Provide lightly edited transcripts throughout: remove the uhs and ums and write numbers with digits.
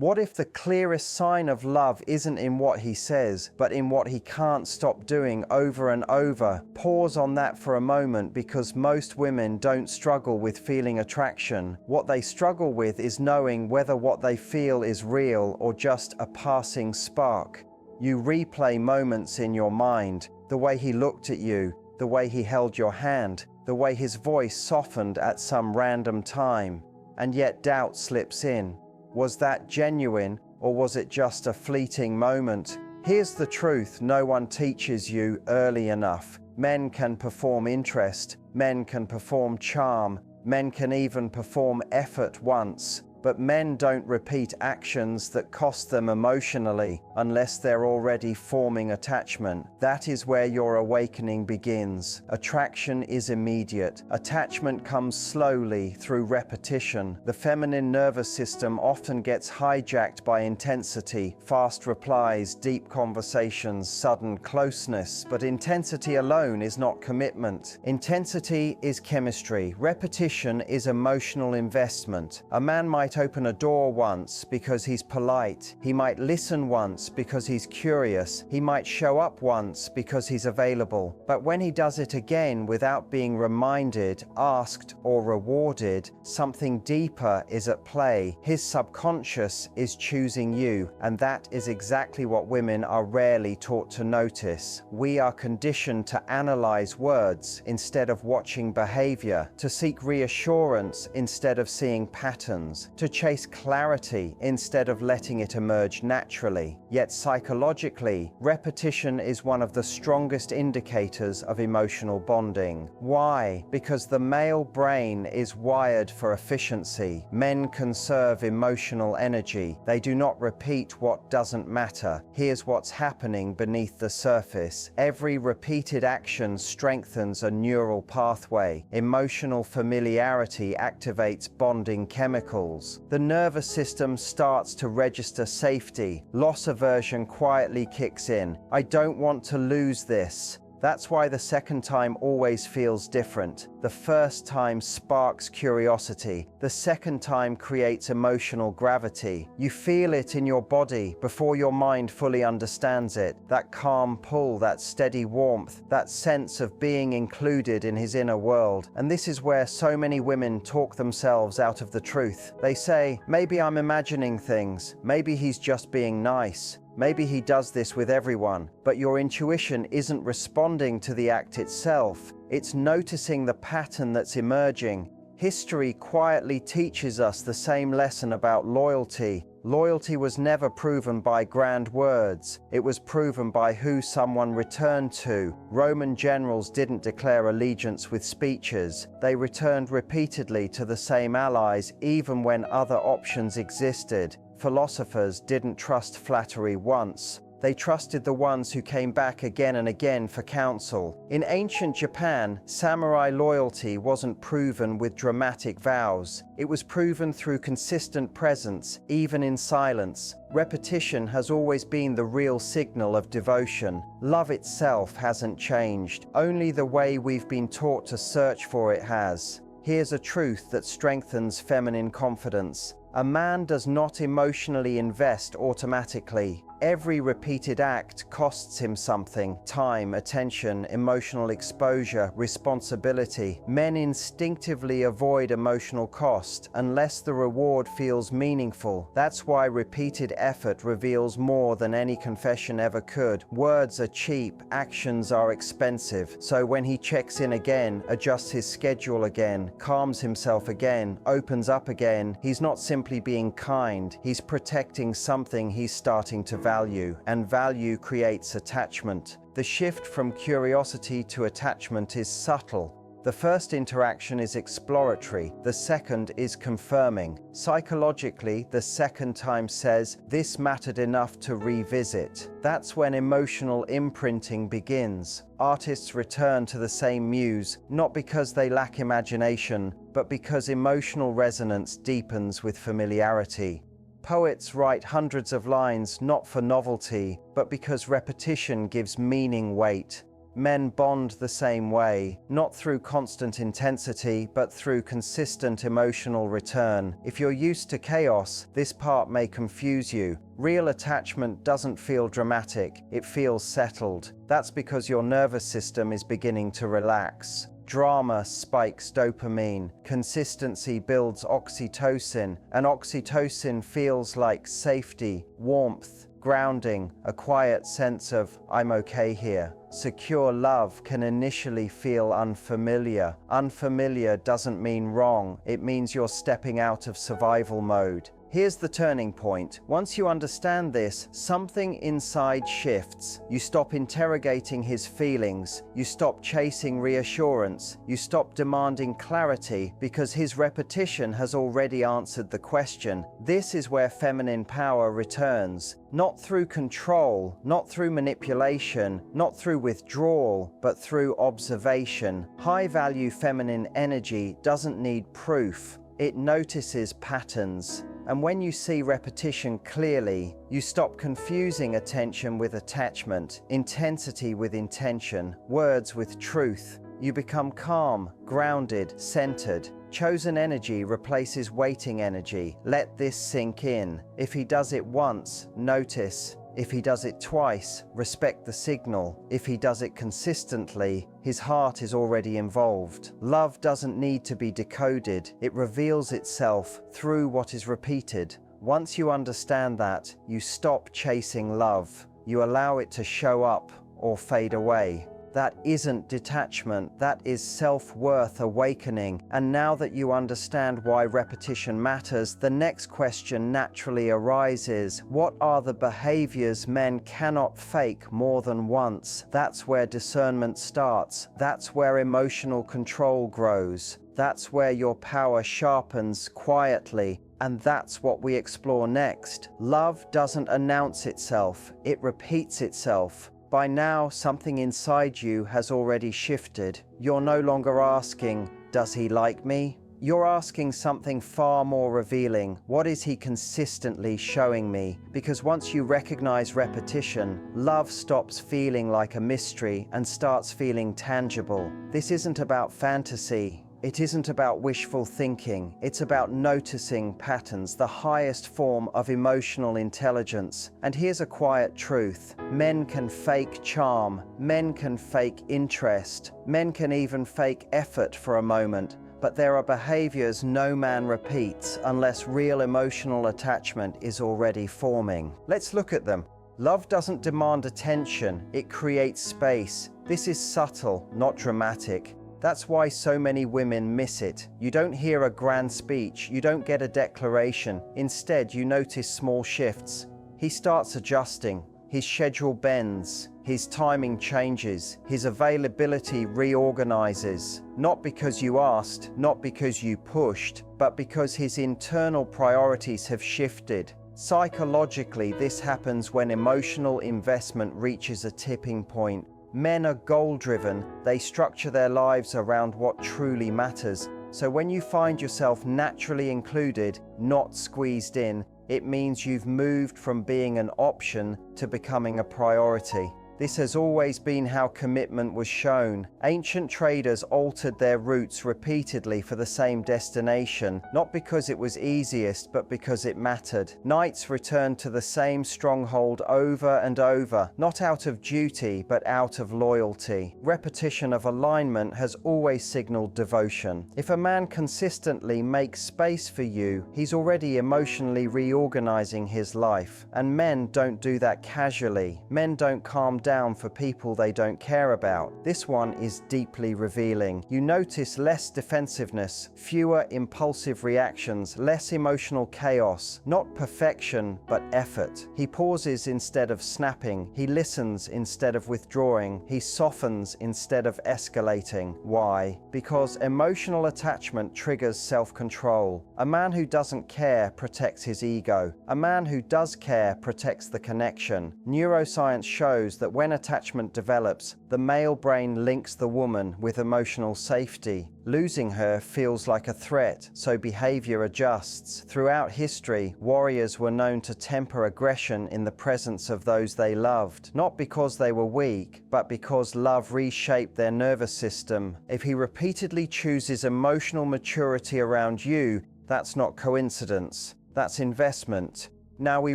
What if the clearest sign of love isn't in what he says, but in what he can't stop doing over and over? Pause on that for a moment, because most women don't struggle with feeling attraction. What they struggle with is knowing whether what they feel is real or just a passing spark. You replay moments in your mind, the way he looked at you, the way he held your hand, the way his voice softened at some random time, and yet doubt slips in. Was that genuine, or was it just a fleeting moment? Here's the truth no one teaches you early enough. Men can perform interest, men can perform charm, men can even perform effort once. But men don't repeat actions that cost them emotionally unless they're already forming attachment. That is where your awakening begins. Attraction is immediate. Attachment comes slowly through repetition. The feminine nervous system often gets hijacked by intensity, fast replies, deep conversations, sudden closeness. But intensity alone is not commitment. Intensity is chemistry. Repetition is emotional investment. A man might open a door once because he's polite. He might listen once because he's curious. He might show up once because he's available. But when he does it again without being reminded, asked, or rewarded, something deeper is at play. His subconscious is choosing you, and that is exactly what women are rarely taught to notice. We are conditioned to analyze words instead of watching behavior, to seek reassurance instead of seeing patterns, to chase clarity instead of letting it emerge naturally. Yet psychologically, repetition is one of the strongest indicators of emotional bonding. Why? Because the male brain is wired for efficiency. Men conserve emotional energy. They do not repeat what doesn't matter. Here's what's happening beneath the surface. Every repeated action strengthens a neural pathway. Emotional familiarity activates bonding chemicals. The nervous system starts to register safety. Loss aversion quietly kicks in. I don't want to lose this. That's why the second time always feels different. The first time sparks curiosity. The second time creates emotional gravity. You feel it in your body before your mind fully understands it. That calm pull, that steady warmth, that sense of being included in his inner world. And this is where so many women talk themselves out of the truth. They say, maybe I'm imagining things. Maybe he's just being nice. Maybe he does this with everyone, but your intuition isn't responding to the act itself. It's noticing the pattern that's emerging. History quietly teaches us the same lesson about loyalty. Loyalty was never proven by grand words. It was proven by who someone returned to. Roman generals didn't declare allegiance with speeches. They returned repeatedly to the same allies, even when other options existed. Philosophers didn't trust flattery once. They trusted the ones who came back again and again for counsel. In ancient Japan, samurai loyalty wasn't proven with dramatic vows. It was proven through consistent presence, even in silence. Repetition has always been the real signal of devotion. Love itself hasn't changed. Only the way we've been taught to search for it has. Here's a truth that strengthens feminine confidence. A man does not emotionally invest automatically. Every repeated act costs him something: time, attention, emotional exposure, responsibility. Men instinctively avoid emotional cost unless the reward feels meaningful. That's why repeated effort reveals more than any confession ever could. Words are cheap, actions are expensive. So when he checks in again, adjusts his schedule again, calms himself again, opens up again, he's not simply being kind, he's protecting something he's starting to value, and value creates attachment. The shift from curiosity to attachment is subtle. The first interaction is exploratory, the second is confirming. Psychologically, the second time says, "This mattered enough to revisit." That's when emotional imprinting begins. Artists return to the same muse, not because they lack imagination, but because emotional resonance deepens with familiarity. Poets write hundreds of lines not for novelty, but because repetition gives meaning weight. Men bond the same way, not through constant intensity, but through consistent emotional return. If you're used to chaos, this part may confuse you. Real attachment doesn't feel dramatic, it feels settled. That's because your nervous system is beginning to relax. Drama spikes dopamine, consistency builds oxytocin, and oxytocin feels like safety, warmth, grounding, a quiet sense of, I'm okay here. Secure love can initially feel unfamiliar. Unfamiliar doesn't mean wrong, it means you're stepping out of survival mode. Here's the turning point. Once you understand this, something inside shifts. You stop interrogating his feelings. You stop chasing reassurance. You stop demanding clarity because his repetition has already answered the question. This is where feminine power returns. Not through control, not through manipulation, not through withdrawal, but through observation. High-value feminine energy doesn't need proof. It notices patterns. And when you see repetition clearly, you stop confusing attention with attachment, intensity with intention, words with truth. You become calm, grounded, centered. Chosen energy replaces waiting energy. Let this sink in. If he does it once, notice. If he does it twice, respect the signal. If he does it consistently, his heart is already involved. Love doesn't need to be decoded. It reveals itself through what is repeated. Once you understand that, you stop chasing love. You allow it to show up or fade away. That isn't detachment, that is self-worth awakening. And now that you understand why repetition matters, the next question naturally arises. What are the behaviors men cannot fake more than once? That's where discernment starts. That's where emotional control grows. That's where your power sharpens quietly. And that's what we explore next. Love doesn't announce itself, it repeats itself. By now, something inside you has already shifted. You're no longer asking, does he like me? You're asking something far more revealing. What is he consistently showing me? Because once you recognize repetition, love stops feeling like a mystery and starts feeling tangible. This isn't about fantasy. It isn't about wishful thinking. It's about noticing patterns, the highest form of emotional intelligence. And here's a quiet truth. Men can fake charm. Men can fake interest. Men can even fake effort for a moment. But there are behaviors no man repeats unless real emotional attachment is already forming. Let's look at them. Love doesn't demand attention. It creates space. This is subtle, not dramatic. That's why so many women miss it. You don't hear a grand speech, you don't get a declaration. Instead, you notice small shifts. He starts adjusting. His schedule bends. His timing changes. His availability reorganizes. Not because you asked, not because you pushed, but because his internal priorities have shifted. Psychologically, this happens when emotional investment reaches a tipping point. Men are goal-driven. They structure their lives around what truly matters. So when you find yourself naturally included, not squeezed in, it means you've moved from being an option to becoming a priority. This has always been how commitment was shown. Ancient traders altered their routes repeatedly for the same destination, not because it was easiest, but because it mattered. Knights returned to the same stronghold over and over, not out of duty, but out of loyalty. Repetition of alignment has always signaled devotion. If a man consistently makes space for you, he's already emotionally reorganizing his life. And men don't do that casually. Men don't calm down for people they don't care about. This one is deeply revealing. You notice less defensiveness, fewer impulsive reactions, less emotional chaos. Not perfection, but effort. He pauses instead of snapping. He listens instead of withdrawing. He softens instead of escalating. Why? Because emotional attachment triggers self-control. A man who doesn't care protects his ego. A man who does care protects the connection. Neuroscience shows that when attachment develops, the male brain links the woman with emotional safety. Losing her feels like a threat, so behavior adjusts. Throughout history, warriors were known to temper aggression in the presence of those they loved, not because they were weak, but because love reshaped their nervous system. If he repeatedly chooses emotional maturity around you, that's not coincidence. That's investment. Now we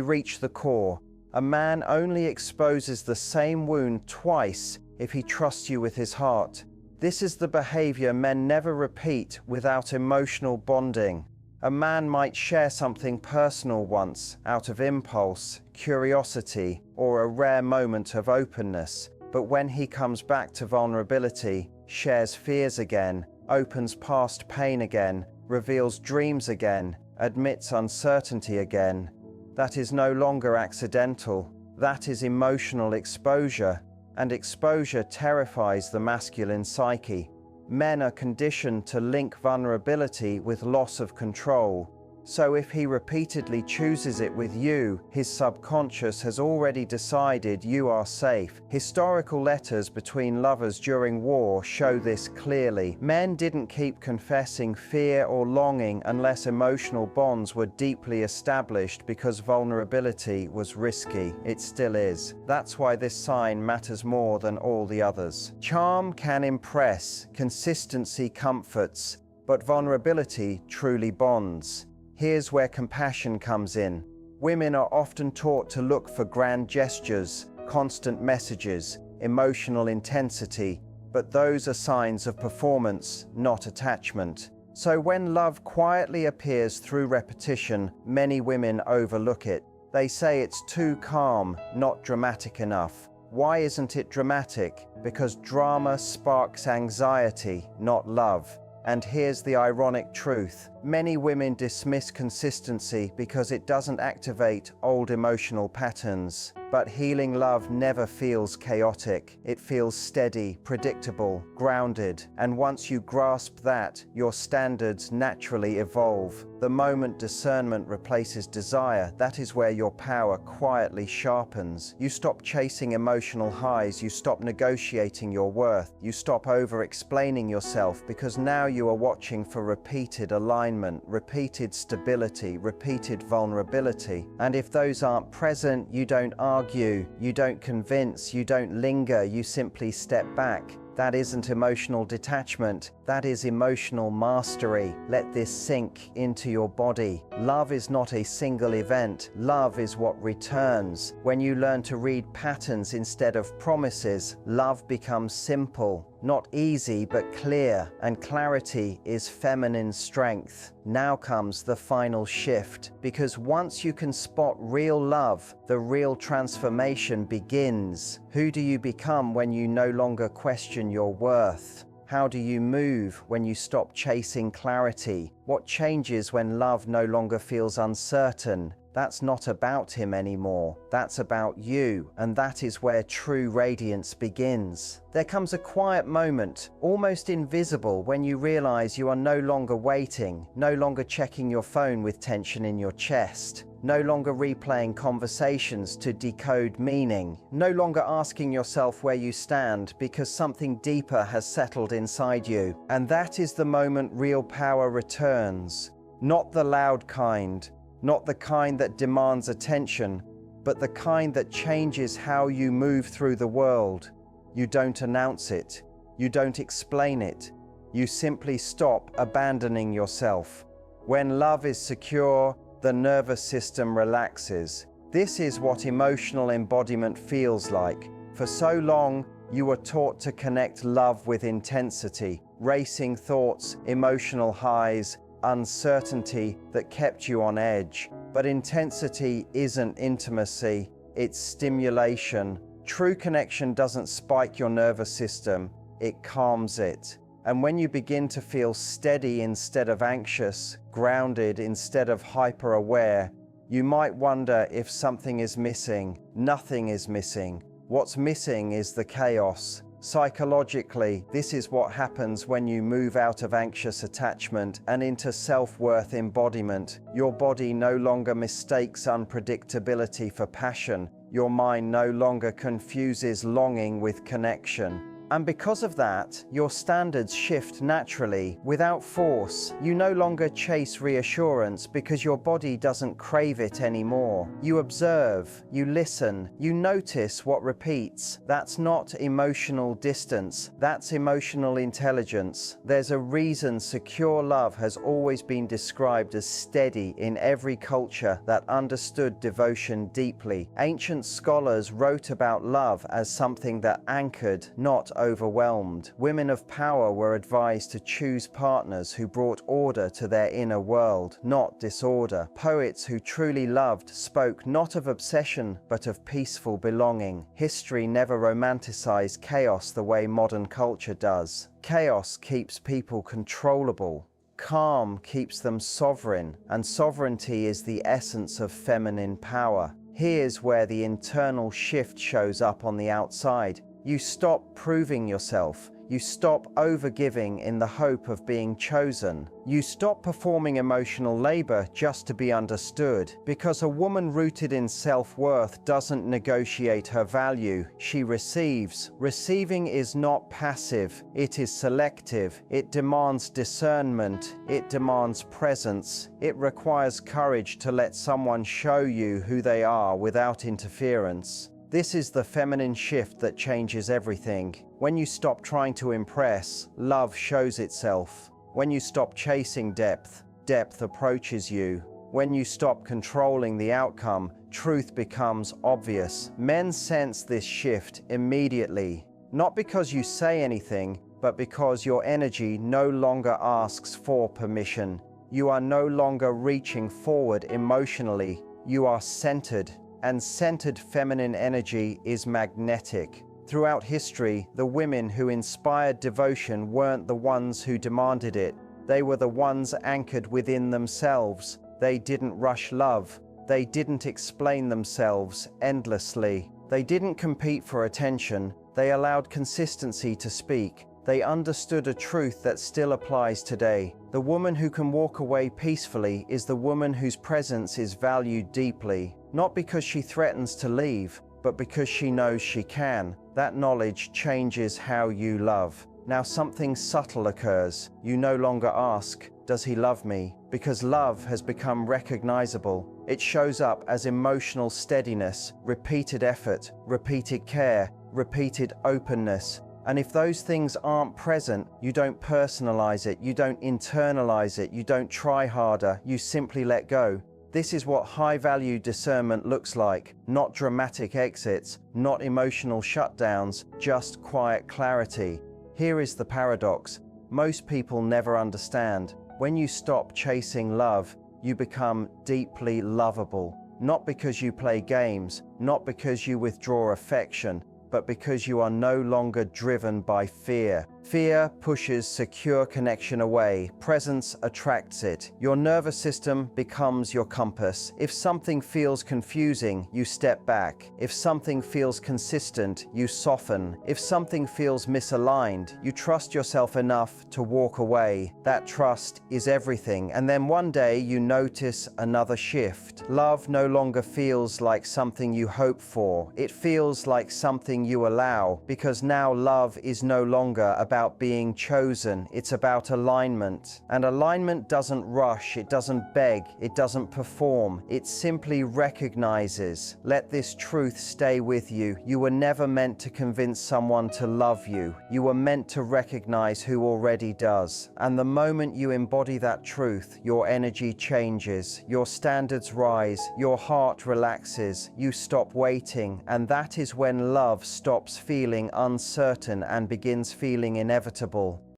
reach the core. A man only exposes the same wound twice if he trusts you with his heart. This is the behavior men never repeat without emotional bonding. A man might share something personal once, out of impulse, curiosity, or a rare moment of openness. But when he comes back to vulnerability, shares fears again, opens past pain again, reveals dreams again, admits uncertainty again, that is no longer accidental. That is emotional exposure, and exposure terrifies the masculine psyche. Men are conditioned to link vulnerability with loss of control. So if he repeatedly chooses it with you, his subconscious has already decided you are safe. Historical letters between lovers during war show this clearly. Men didn't keep confessing fear or longing unless emotional bonds were deeply established because vulnerability was risky. It still is. That's why this sign matters more than all the others. Charm can impress, consistency comforts, but vulnerability truly bonds. Here's where compassion comes in. Women are often taught to look for grand gestures, constant messages, emotional intensity, but those are signs of performance, not attachment. So when love quietly appears through repetition, many women overlook it. They say it's too calm, not dramatic enough. Why isn't it dramatic? Because drama sparks anxiety, not love. And here's the ironic truth. Many women dismiss consistency because it doesn't activate old emotional patterns. But healing love never feels chaotic. It feels steady, predictable, grounded. And once you grasp that, your standards naturally evolve. The moment discernment replaces desire, that is where your power quietly sharpens. You stop chasing emotional highs. You stop negotiating your worth. You stop over-explaining yourself because now you are watching for repeated alignment, repeated stability, repeated vulnerability. And if those aren't present, you don't argue, you don't convince, you don't linger, you simply step back. That isn't emotional detachment, that is emotional mastery. Let this sink into your body. Love is not a single event, love is what returns. When you learn to read patterns instead of promises, love becomes simple. Not easy, but clear, and clarity is feminine strength. Now comes the final shift, because once you can spot real love, the real transformation begins. Who do you become when you no longer question your worth? How do you move when you stop chasing clarity? What changes when love no longer feels uncertain? That's not about him anymore. That's about you, and that is where true radiance begins. There comes a quiet moment, almost invisible, when you realize you are no longer waiting, no longer checking your phone with tension in your chest, no longer replaying conversations to decode meaning, no longer asking yourself where you stand because something deeper has settled inside you. And that is the moment real power returns. Not the loud kind, not the kind that demands attention, but the kind that changes how you move through the world. You don't announce it. You don't explain it. You simply stop abandoning yourself. When love is secure, the nervous system relaxes. This is what emotional embodiment feels like. For so long, you were taught to connect love with intensity, racing thoughts, emotional highs, uncertainty that kept you on edge. But intensity isn't intimacy, it's stimulation. True connection doesn't spike your nervous system, it calms it. And when you begin to feel steady instead of anxious, grounded instead of hyper-aware, you might wonder if something is missing. Nothing is missing. What's missing is the chaos. Psychologically, this is what happens when you move out of anxious attachment and into self-worth embodiment. Your body no longer mistakes unpredictability for passion. Your mind no longer confuses longing with connection. And because of that, your standards shift naturally, without force. You no longer chase reassurance because your body doesn't crave it anymore. You observe, you listen, you notice what repeats. That's not emotional distance, that's emotional intelligence. There's a reason secure love has always been described as steady in every culture that understood devotion deeply. Ancient scholars wrote about love as something that anchored, not overwhelmed. Women of power were advised to choose partners who brought order to their inner world, not disorder. Poets who truly loved spoke not of obsession, but of peaceful belonging. History never romanticized chaos the way modern culture does. Chaos keeps people controllable. Calm keeps them sovereign, and sovereignty is the essence of feminine power. Here's where the internal shift shows up on the outside. You stop proving yourself. You stop overgiving in the hope of being chosen. You stop performing emotional labor just to be understood. Because a woman rooted in self-worth doesn't negotiate her value, she receives. Receiving is not passive, it is selective. It demands discernment, it demands presence. It requires courage to let someone show you who they are without interference. This is the feminine shift that changes everything. When you stop trying to impress, love shows itself. When you stop chasing depth, depth approaches you. When you stop controlling the outcome, truth becomes obvious. Men sense this shift immediately, not because you say anything, but because your energy no longer asks for permission. You are no longer reaching forward emotionally. You are centered. And centered feminine energy is magnetic. Throughout history, the women who inspired devotion weren't the ones who demanded it. They were the ones anchored within themselves. They didn't rush love. They didn't explain themselves endlessly. They didn't compete for attention. They allowed consistency to speak. They understood a truth that still applies today. The woman who can walk away peacefully is the woman whose presence is valued deeply. Not because she threatens to leave, but because she knows she can. That knowledge changes how you love. Now something subtle occurs. You no longer ask, "Does he love me?" Because love has become recognizable. It shows up as emotional steadiness, repeated effort, repeated care, repeated openness. And if those things aren't present, you don't personalize it, you don't internalize it, you don't try harder, you simply let go. This is what high-value discernment looks like. Not dramatic exits, not emotional shutdowns, just quiet clarity. Here is the paradox. Most people never understand. When you stop chasing love, you become deeply lovable. Not because you play games, not because you withdraw affection, but because you are no longer driven by fear. Fear pushes secure connection away. Presence attracts it. Your nervous system becomes your compass. If something feels confusing, you step back. If something feels consistent, you soften. If something feels misaligned, you trust yourself enough to walk away. That trust is everything. And then one day you notice another shift. Love no longer feels like something you hope for. It feels like something you allow, because now love is no longer about being chosen, it's about alignment. And alignment doesn't rush, it doesn't beg, it doesn't perform, it simply recognizes. Let this truth stay with you. You were never meant to convince someone to love you. You were meant to recognize who already does. And the moment you embody that truth, your energy changes, your standards rise, your heart relaxes, you stop waiting, and that is when love stops feeling uncertain and begins feeling inevitable.